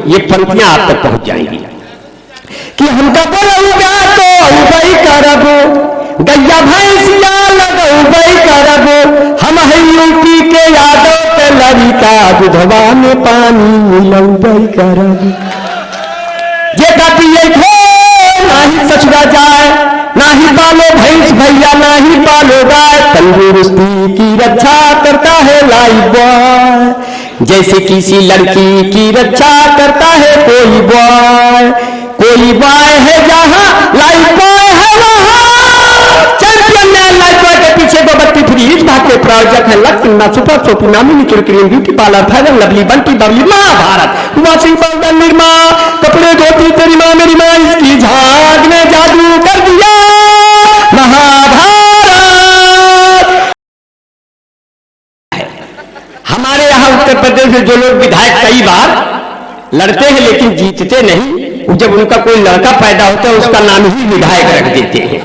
ये पंक्तियां आप तक पहुंच जाएंगी कि हमका बोलूंगा तो उबई करब, गैया भैंसिया लगौबई करब, हम है यूपी के यादव के लड़का, दुधवा में पानी मिलौबई करब। जे का पिए खो नाही ससुरा जाए, नाही पालो भैंस भैया नाही पालो गाय, तंदुरुस्ती की रक्षा करता है लाइफ बॉय, जैसे किसी लड़की की रक्षा करता है कोई बॉय। कोई बॉय है जहां लाइफ बॉय है वहां, चैंपियन मैन लाइफ बॉय के पीछे दो बत्ती फ्रीज भाग के प्रायोजक है लक्ष्मण सुपर सोपी नामी निचुर cream beauty parlour fashion lovely Bunty Babli Mahabharat washing powder Nirma कपड़े धोती तेरी माँ मेरी माँ इसकी झाग ने जादू कर दिया महाभारत। हमारे यहाँ उत्तर प्रदेश में जो लोग विधायक कई बार लड़ते हैं लेकिन जीतते नहीं, जब उनका कोई लड़का पैदा होता है उसका नाम ही विधायक रख देते हैं।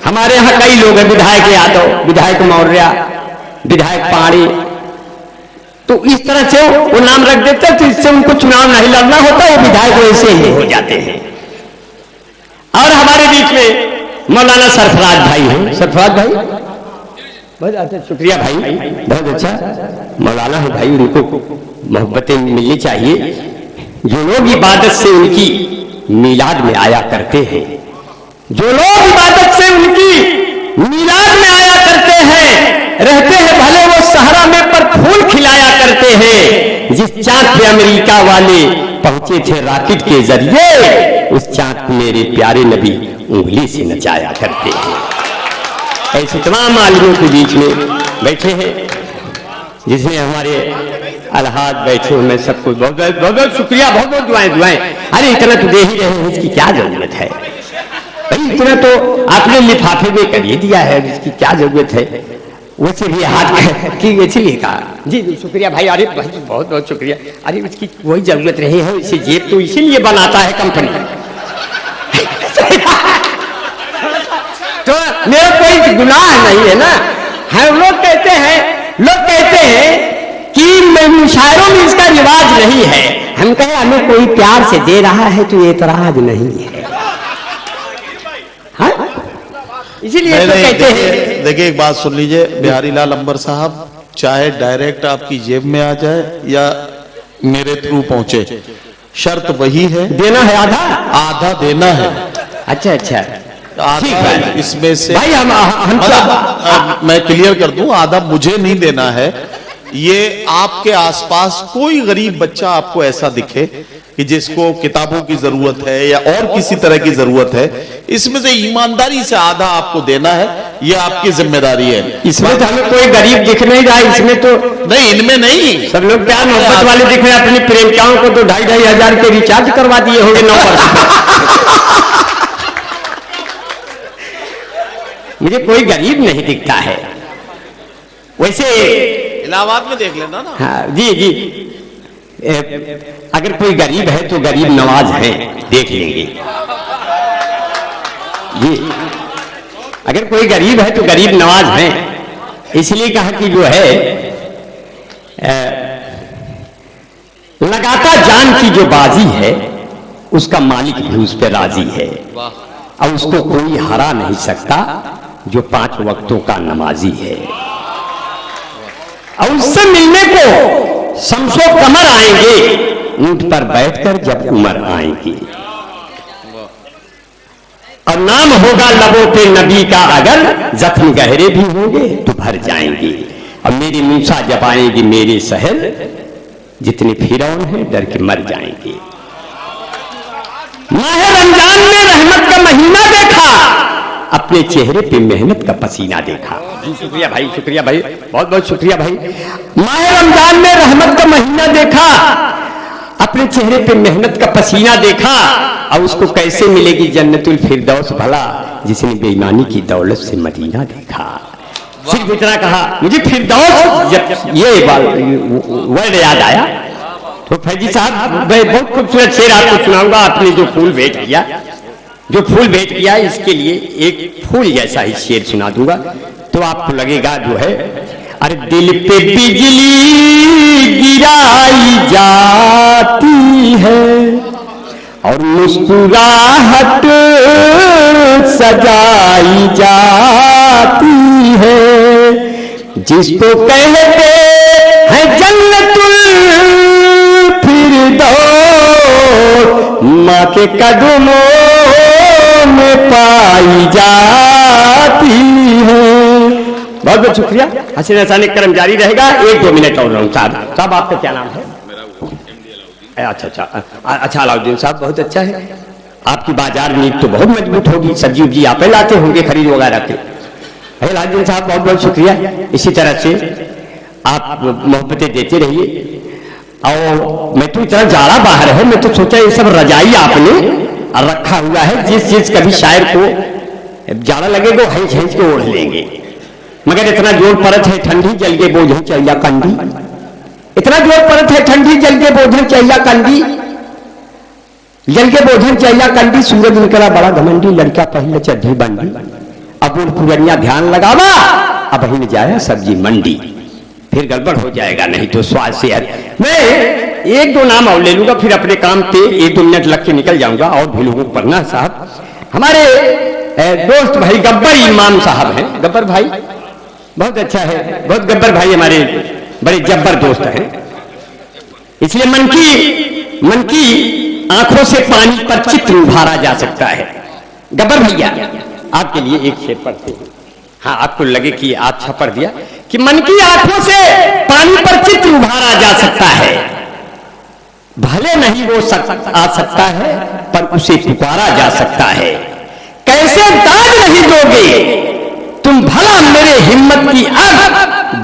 हमारे यहाँ कई लोग हैं, विधायक यादव, विधायक मौर्य, विधायक पाड़ी, तो इस तरह से वो नाम रख देते हैं, तो इससे उनको चुनाव नहीं लड़ना होता, वो विधायक वैसे ही हो जाते हैं। और हमारे बीच में मौलाना सरफराज भाई हैं। सरफराज भाई बहुत अच्छा, शुक्रिया भाई, बहुत अच्छा मौलाना है भाई, उनको मोहब्बतें मिलनी चाहिए। जो लोग इबादत से उनकी मीलाद में आया करते हैं, जो लोग इबादत से उनकी मीलाद में आया करते हैं, रहते हैं भले वो सहरा में पर फूल खिलाया करते हैं। जिस चांद पे अमेरिका वाले पहुंचे थे रॉकेट के जरिए, उस चांद पे मेरे प्यारे नबी उंगली से नचाया करते हैं। ऐसे तमाम आलिमों के बीच में बैठे हैं, जिसमें हमारे अलहाज बैठे हुए, मैं सबको बहुत बहुत शुक्रिया, बहुत बहुत दुआएं। अरे इतना तो दे ही रहे हैं, इसकी क्या जरूरत है भाई, इतना तो आपने लिफाफे में कर ही दिया है, इसकी क्या जरूरत है। वैसे भी हाथ की इसीलिए कहा जी शुक्रिया भाई, अरे भाई बहुत बहुत शुक्रिया। अरे इसकी कोई जरूरत नहीं है, इसे जेब तो इसीलिए बनाता है कंपनी। तो मेरा कोई गुनाह नहीं है ना। हम लोग कहते हैं कि शायरों में इसका रिवाज नहीं है, हम कहे हमें कोई प्यार से दे रहा है तो एतराज नहीं है, हाँ? इसीलिए तो कहते हैं। देखिए एक बात सुन लीजिए बिहारी लाल अंबर साहब, चाहे डायरेक्ट आपकी जेब में आ जाए या मेरे थ्रू पहुंचे, शर्त वही है, देना है आधा देना है। अच्छा अच्छा ठीक है, इसमें से भाई हम मैं क्लियर कर दूं, आधा मुझे नहीं देना है। ये आपके आसपास कोई गरीब बच्चा आपको ऐसा दिखे कि जिसको किताबों की जरूरत है या और किसी तरह की जरूरत है, इसमें से ईमानदारी से आधा आपको देना है, ये आपकी जिम्मेदारी है। इसमें तो हमें कोई गरीब दिख नहीं रहा, इसमें तो नहीं, इनमें नहीं, सब लोग प्यार मोहब्बत वाले दिख रहे हैं। अपनी प्रेमिकाओं को तो 2,500 हजार के रिचार्ज करवा दिए होंगे 9%। मुझे कोई गरीब नहीं दिखता है। वैसे इलाहाबाद में देख लेना ना। हाँ जी जी, अगर कोई गरीब है तो गरीब नवाज है, देख लेंगे जी। अगर कोई गरीब है तो गरीब नवाज है, इसलिए कहा कि जो है लगाता जान की जो बाजी है उसका मालिक भी उस पर राजी है, और उसको कोई हरा नहीं सकता जो 5 वक्तों का नमाजी है। और उससे मिलने को शमशो कमर आएंगे, ऊंट पर बैठकर जब उमर आएंगे, और नाम होगा लबों पे नबी का, अगर जख्म गहरे भी होंगे तो भर जाएंगे। और मेरी मूसा जब आएंगे मेरे शहर, जितने फिरौन हैं डर के मर जाएंगे। माह रमजान में रहमत का महीना देखा, अपने चेहरे पे मेहनत का पसीना देखा। शुक्रिया भाई, शुक्रिया भाई, बहुत बहुत शुक्रिया भाई। माह रमजान में रहमत का महीना देखा, अपने चेहरे पे मेहनत का पसीना देखा, और उसको कैसे मिलेगी जन्नतुल फिरदौस भला, जिसने बेईमानी की दौलत से मदीना देखा। सिर्फ इतना कहा, मुझे फिरदौस, जब ये वर्ड याद आया तो फैजी साहब मैं बहुत खूबसूरत शेर आपको सुनाऊंगा। आपने जो फूल भेंट किया, इसके लिए एक फूल जैसा ही शेर सुना दूंगा, तो आपको लगेगा जो है, अरे दिल पे बिजली गिराई जाती है, और मुस्कुराहट सजाई जाती है, जिसको कहते हैं जन्नतुल फिरदौस माँ के कदमों में पाई जाती है। बहुत बहुत शुक्रिया। हसीन हसानी क्रम जारी रहेगा। 1-2 मिनट और रहूं साहब आपका क्या नाम है? अच्छा अलाउद्दीन साहब, बहुत अच्छा है। आपकी बाजार नीति तो बहुत मजबूत होगी, सब्जी उब्जी आप ही लाते होंगे खरीद वगैरह के। अलाउद्दीन साहब बहुत बहुत शुक्रिया। इसी तरह से आप मोहब्बतें देते रहिए। और मैं तो इतना जाड़ा बाहर है, मैं तो सोचा ये सब रजाई आपने रखा हुआ है, जिस चीज कभी शायर को जाड़ा लगेगा हैंच हैंच के ओढ़ लेंगे, मगर इतना जोर परत है ठंडी जल के बोझ चाहिए कंडी, इतना जोर परत है ठंडी जल के बोझ चाहिए कंडी, जल के बोझ चाहिए कंडी, सूरज निकला बड़ा घमंडी, लड़का पहले चड्ढी बंडी, अब उन पुरनिया ध्यान लगावा, अब ही जाए सब्जी मंडी, फिर गड़बड़ हो जाएगा, नहीं तो स्वाद से मैं 1-2 नाम और ले लूंगा, फिर अपने काम पे 1-2 मिनट लग के निकल जाऊंगा। और भी लोगों को पढ़ना साहब, हमारे दोस्त भाई गब्बर इमाम साहब हैं। गब्बर भाई बहुत अच्छा है, बहुत गब्बर भाई हमारे बड़े जब्बर दोस्त हैं, इसलिए मन की आंखों से पानी पर चित्र उभारा जा सकता है। गब्बर भैया आपके लिए एक शेर पढ़ते हैं। हाँ, आपको लगे कि अच्छा पढ़ दिया कि मन की आंखों से पानी पर चित्र उभारा जा सकता है, भले नहीं वो आ सकता है पर उसे पुकारा जा सकता है, कैसे दाग नहीं दोगे तुम भला मेरे हिम्मत की आग,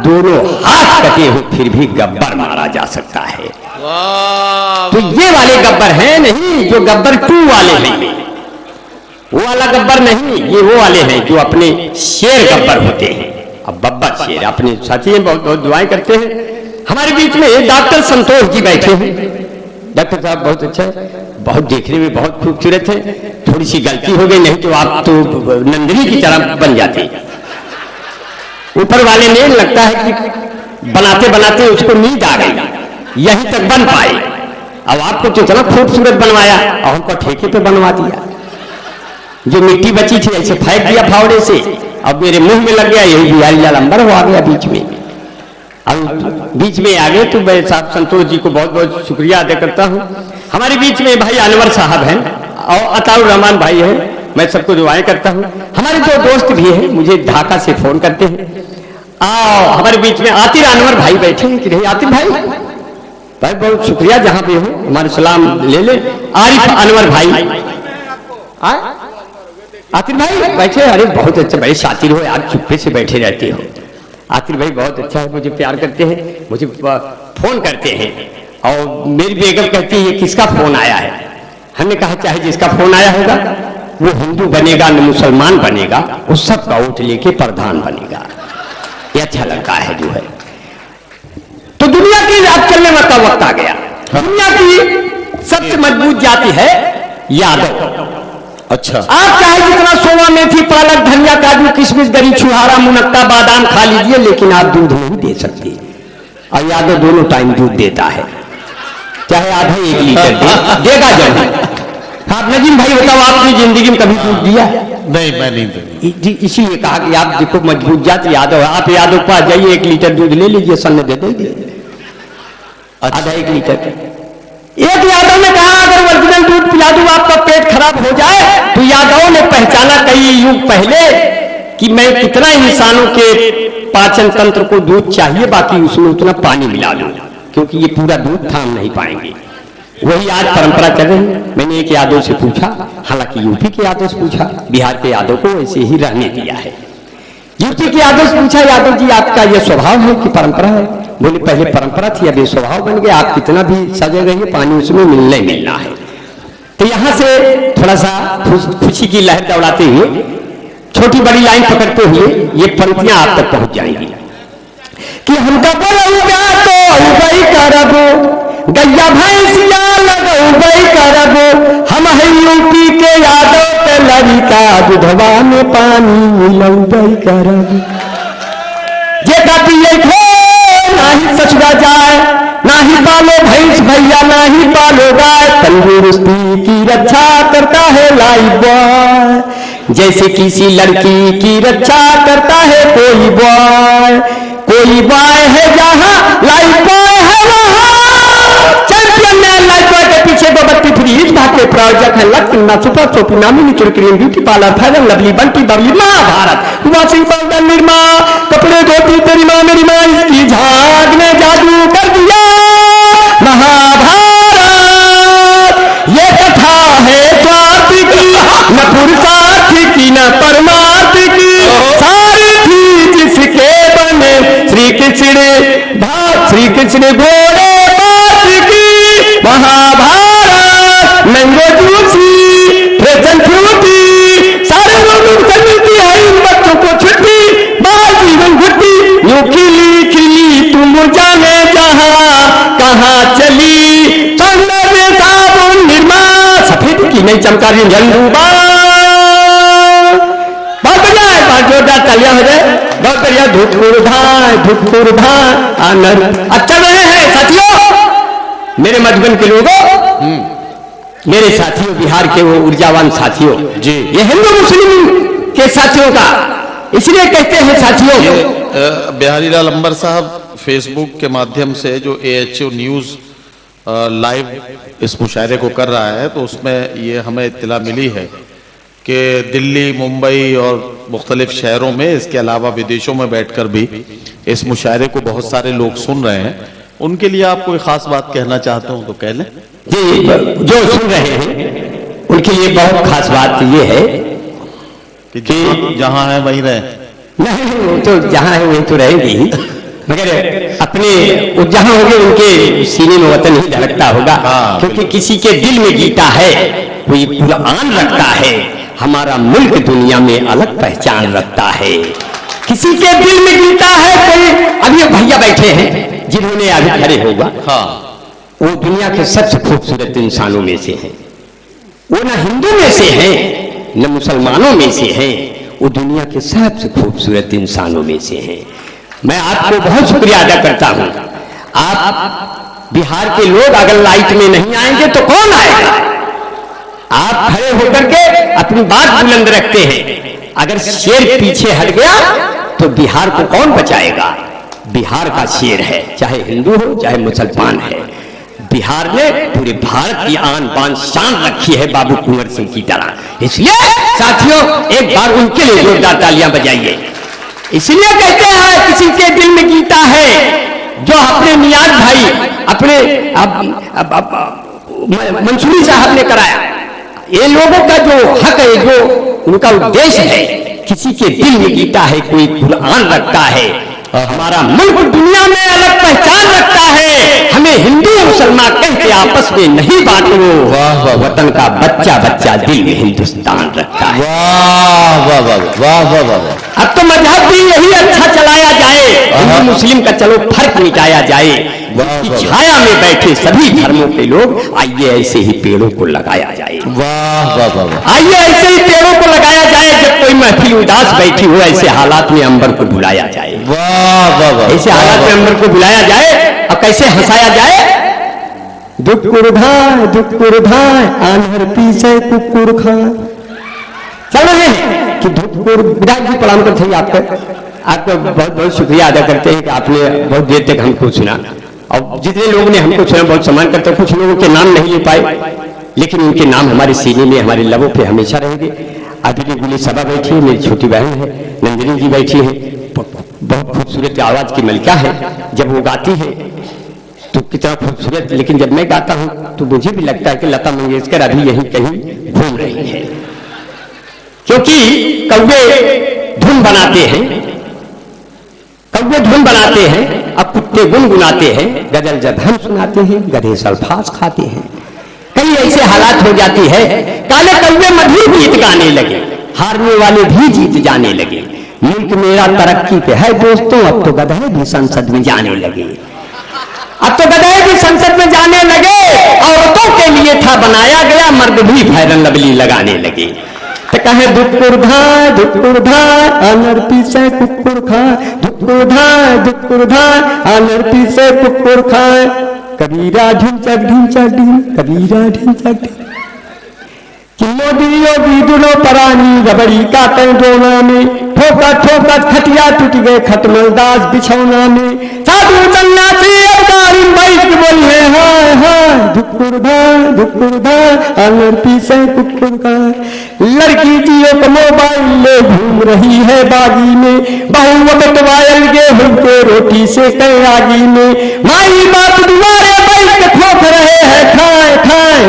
दोनों हाथ कटे हो फिर भी गब्बर मारा जा सकता है। तो ये वाले गब्बर हैं नहीं जो गब्बर 2 वाले हैं, वो वाला गब्बर नहीं, ये वो वाले हैं जो अपने शेर गब्बर होते हैं। अब बब्बर शेर अपने साथी बहुत बहुत दुआएं करते हैं। हमारे बीच में डॉक्टर संतोष जी बैठे हैं। डॉक्टर साहब बहुत अच्छा है, बहुत देखने में बहुत खूबसूरत है, थोड़ी सी गलती हो गई नहीं तो आप तो नंदिनी की तरह बन जाते। ऊपर वाले ने लगता है कि बनाते बनाते उसको नींद आ गई, यहीं तक बन पाए। अब आपको तो इतना खूबसूरत बनवाया और हमको ठेके पे बनवा दिया, जो मिट्टी बची थी ऐसे फेंक दिया फावड़े से, अब मेरे मुंह में लग गया, यही बिहारी लाल अंबर आ गया बीच में। अब बीच में आ गए तो मैं साहब संतोष जी को बहुत बहुत शुक्रिया अदा करता हूँ। हमारे बीच में भाई अनवर साहब हैं और अताउर रहमान भाई हैं, मैं सबको दुआएं करता हूँ। हमारे 2 दोस्त भी हैं, मुझे ढाका से फोन करते हैं। हमारे बीच में आतिर अनवर भाई बैठे हैं कि नहीं आतिर भाई, भाई बहुत शुक्रिया, जहां पे हो हमारे सलाम ले ले। आरिफ अनवर भाई, आतिर भाई बैठे, अरे बहुत अच्छा भाई, शातिर हो यार, चुप्पे से बैठे रहते हो। आतिर भाई बहुत अच्छा है, मुझे प्यार करते हैं, मुझे फोन करते हैं और मेरी बेगम कहती है किसका फोन आया है। हमने कहा चाहे जिसका फोन आया होगा वो हिंदू बनेगा न मुसलमान बनेगा, उस सब का वोट लेके प्रधान बनेगा, ये अच्छा लगता है जो है। तो दुनिया की रात चलने का वक्त आ गया। दुनिया की सबसे मजबूत जाति है यादव। अच्छा, आप चाहे जितना सोवा मेथी पालक धनिया काजू किशमिश गरी छुहारा मुनक्का बादाम खा लीजिए, लेकिन आप दूध नहीं दे सकते। और यादव दोनों टाइम दूध देता है, चाहे आधा 1 लीटर देगा जरूर। आप नजीम भाई बताओ, आपने जिंदगी में कभी दूध दिया? नहीं, मैं नहीं दूंगी। इसीलिए कहा कि आप देखो मजबूत जाति यादव, आप यादव पास जाइए 1 लीटर दूध ले लीजिए, सन्न दे देंगे आधा 1 लीटर। एक यादव ने कहा अगर ओरिजिनल दूध पिला दूं आपका पेट खराब हो जाए, तो यादव ने पहचाना कई युग पहले कि मैं कितना इंसानों के पाचन तंत्र को दूध चाहिए, बाकी उसमें उतना पानी मिला दूं, क्योंकि ये पूरा दूध थाम नहीं पाएंगे। वही आज परंपरा चल रही है। मैंने एक यादव से पूछा, हालांकि यूपी के यादव से पूछा, बिहार के यादव को ऐसे ही रहने दिया है। यूपी के यादव से पूछा, यादव जी आपका ये स्वभाव है कि परंपरा है? बोले पहले परंपरा थी, अब ये स्वभाव बन गया, आप कितना भी सजे रहिए पानी उसमें मिलना है। तो यहाँ से थोड़ा सा खुशी की लहर दौड़ाते हुए छोटी बड़ी लाइन पकड़ते हुए ये पंक्तियां आप तक पहुंच जाएंगी कि हमका बोलूंगा तो उबई करबो, गैया भैंसिया लगौबई करबो, हम है यूपी के यादव के लड़का, दुधवा में पानी मिलौबई करबो। जे का पिए नाही ससुरा जाए, नाही पालो भैंस भैया, नाही पालो गाय, तंदुरुस्ती की रक्षा करता है लाइफ बॉय, जैसे किसी लड़की की रक्षा करता है कोई बॉय। कोई बॉय है जहां लाइफ बॉय है वहां। चैंपियन मैन लाइफ बॉय के पीछे 232 इस भाग के प्रायोजक है लक्ष्मण सुपर सोपी नामी निचुर क्रीम ब्यूटी पार्लर फैलन lovely Bunty Babli Mahabharat washing powder Nirma कपड़े धोती तेरी माँ मेरी माँ इसकी झाग ने जादू कर दिया। महाभारत ये कथा है स्वार्थ की न पुरुषार्थ की न परमार्थ की, सारी थी जिसके बने श्री कृष्ण घोड़े बात की। Mahabharat mango juicy present Frooti सारे लोग मिलती है इन बच्चों को छुट्टी बाल जीवन घुट्टी यूं खिली खिली तुम जाने जहां कहां चली सौंदर्य साबुन निर्मा सफेद की नहीं चमका रही झंडूबा। बहुत बढ़िया है, बहुत जोरदार तालियां हो जाए, बहुत बढ़िया। धुपकुर धाय आनंद। अच्छा रहे हैं साथियों, मेरे मधुबन के लोगों, मेरे साथियों, बिहार के वो ऊर्जावान साथियों जी, ये हिंदू मुस्लिम के साथियों का इसलिए कहते हैं साथियों। बिहारी लाल अंबर साहब फेसबुक के माध्यम से जो AHO न्यूज लाइव इस मुशायरे को कर रहा है, तो उसमें ये हमें इत्तला मिली है कि दिल्ली, मुंबई और मुख्तलिफ शहरों में, इसके अलावा विदेशों में बैठकर भी इस मुशायरे को बहुत सारे लोग सुन रहे हैं। उनके लिए आप कोई खास बात कहना चाहते हो तो कह लें। जी, जो सुन रहे हैं उनके लिए बहुत खास बात ये है कि जहां है वहीं रहे। नहीं, वो तो जहां है वहीं तो रहेंगे ही, मगर अपने जहां होंगे उनके सीने में वतन ही धड़कता होगा। क्योंकि किसी के दिल में गीता है, कोई कुरान रखता है, हमारा मुल्क दुनिया में अलग पहचान रखता है। किसी के दिल में गीता है, कोई अभी भैया बैठे हैं जिन्होंने अभी खड़े होगा, वो दुनिया के सबसे खूबसूरत इंसानों में से हैं। वो ना हिंदू में से हैं न मुसलमानों में से हैं, वो दुनिया के सबसे खूबसूरत इंसानों में से हैं। मैं आपको बहुत शुक्रिया अदा करता हूं। आप बिहार के लोग अगर लाइट में नहीं आएंगे तो कौन आएगा? आप खड़े होकर के अपनी बात बुलंद रखते हैं। अगर शेर पीछे हट गया तो बिहार को कौन बचाएगा? बिहार का शेर है, चाहे हिंदू हो चाहे मुसलमान है। बिहार ने पूरे भारत की आन बान शान रखी है बाबू कुंवर सिंह की तरह। इसलिए साथियों एक बार उनके लिए जोरदार तालियां बजाइए। इसलिए कहते हैं किसी के दिल में गीता है, जो अपने नियाज भाई अपने मंसूरी साहब ने कराया। ये लोगों का जो हक है, जो उनका उद्देश्य है, किसी के दिल में गीता है, कोई कुरान रखता है, हमारा मुल्क दुनिया में अलग पहचान रखता है। हमें हिंदू मुसलमान कह के आपस में नहीं बांटो। वाह वाह, वतन का बच्चा बच्चा दिल में हिंदुस्तान रखता है। वाह वाह वाह वाह वाह वाह। अब तो मजहब भी यही अच्छा चलाया जाए, हिंदू मुस्लिम का चलो फर्क मिटाया जाए। छाया में बैठे सभी धर्मों के लोग आइए ऐसे ही पेड़ों को लगाया जाए। वाह वाह वाह। आइए ऐसे ही पेड़ों को लगाया जाए। जब कोई महफिल उदास बैठी हो, ऐसे हालात में अंबर को बुलाया जाए। वाह वाह वाह। ऐसे हालात में अंबर को बुलाया जाए और कैसे हंसाया जाए? दुक्कुर धाय आन्हर पीछे कुकुर खाए। चल रहे हैं कि धुक्कुर। विधायक जी प्रणाम करते हैं आपका बहुत बहुत शुक्रिया अदा करते हैं कि आपने बहुत देर तक हमको सुना, और जितने लोगों ने हमको सुना बहुत सम्मान करते हैं। कुछ लोगों के नाम नहीं ले पाए, लेकिन उनके नाम हमारे सीने में, हमारे लबों पे हमेशा रहेंगे। अभी गुली सभा बैठी है, मेरी छोटी बहन है नंदिनी जी बैठी है, बहुत खूबसूरत आवाज की मलिका है। जब वो गाती है तो कितना खूबसूरत, लेकिन जब मैं गाता हूँ तो मुझे भी लगता है कि लता मंगेशकर अभी यहीं कहीं घूम रही है। क्योंकि कौवे धुन बनाते हैं, कौवे धुन बनाते हैं, अब कुत्ते गुनगुनाते हैं, गजल जब हम सुनाते हैं, गधे सल्फास खाते हैं। कई ऐसे हालात हो जाती है, काले कौवे मधुर गीत गाने लगे, हारने वाले भी जीत जाने लगे। मुल्क मेरा तरक्की पे है दोस्तों, अब तो गधे भी संसद में जाने लगे। अब तो गधे भी संसद में जाने लगे। औरतों के लिए था बनाया गया, मर्द भी फेरन लवली लगाने लगे। तो कहे धुक्कुर धाय आनर पीछे कुकुर खाए, धुक्कुर धाय आनर पीछे कुकुर खाए। कबीरा ढिंचक ढिंचक ढिंच, कबीरा ढिंचक ढिंच। मोदी योगी दोनों परानी रबड़ी काटे डोना में, ठोकर ठोकर खटिया टूट गए खटमलदास बिछौना में। साधु सन्यासी अवतारी बैठ बोले हाय हाय धुकुर धाय आंगन पीछे कुकुर का। लड़की जियो का मोबाइल ले घूम रही है बागी में, बहू वक्त वायल गेहूं के रोटी से कई आगी में। माई बाप दुआरे बैठ के ठोक रहे हैं खाए खाए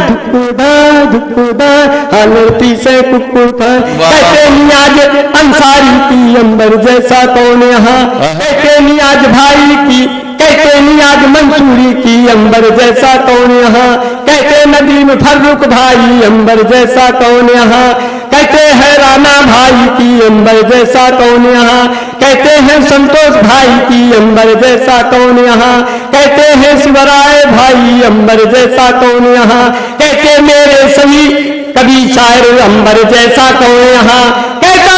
धुकुर धाय आंगन पीछे कुकुर का। कहते नियाज अंसारी की अंबर जैसा कौन यहाँ, कहते नियाज भाई की, कहते नियाज मंसूरी की अंबर जैसा कौन यहाँ। कहते नदीम फर्रुख भाई अंबर जैसा कौन यहाँ। कहते हैं राणा भाई की अंबर जैसा कौन यहाँ। कहते हैं संतोष भाई की अंबर जैसा कौन यहाँ। कहते हैं शिवराय भाई अंबर जैसा कौन यहाँ। कहते मेरे सही कभी शायर अंबर जैसा कौन यहाँ। कहता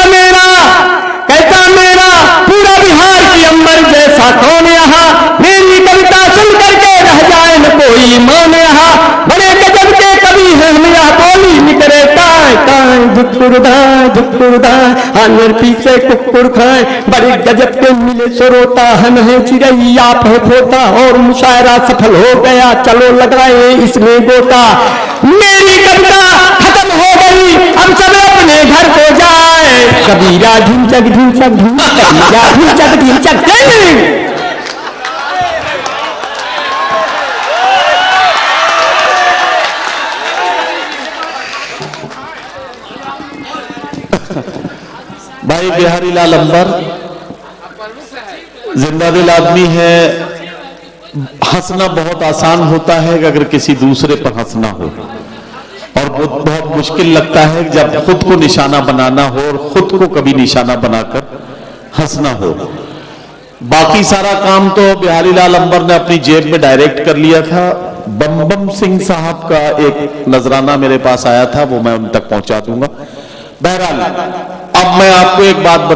मेरा पूरा बिहार की अंबर जैसा कौन यहाँ। मेरी कविता सुन करके रह जाए न कोई मौन यहाँ। बड़े गजब के कवि हैं हम यह बोली निकले ताय ताय धुकुर धाय आंगन पीछे कुकुर खाए। बड़े गजब के मिले सरोता हम है चिड़ैया आप है खोता, और मुशायरा सफल हो गया चलो लगाए इसमें गोता। मेरी कविता खत्म हो गई अब सब अपने घर को जाए। कबीरा ढिंचक ढिंचक कबीरा ढिंचक ढिंचक। भाई बिहारी लाल अंबर जिंदा दिल आदमी है। हंसना बहुत आसान होता है कि अगर किसी दूसरे पर हंसना हो, और बहुत मुश्किल लगता है जब खुद को निशाना बनाना हो और खुद को कभी निशाना बनाकर हंसना हो। बाकी सारा काम तो बिहारी लाल अंबर ने अपनी जेब में डायरेक्ट कर लिया था। बम सिंह साहब का एक नजराना मेरे पास आया था, वो मैं उन तक पहुंचा दूंगा। बहरहाल अब मैं आपको एक बात बता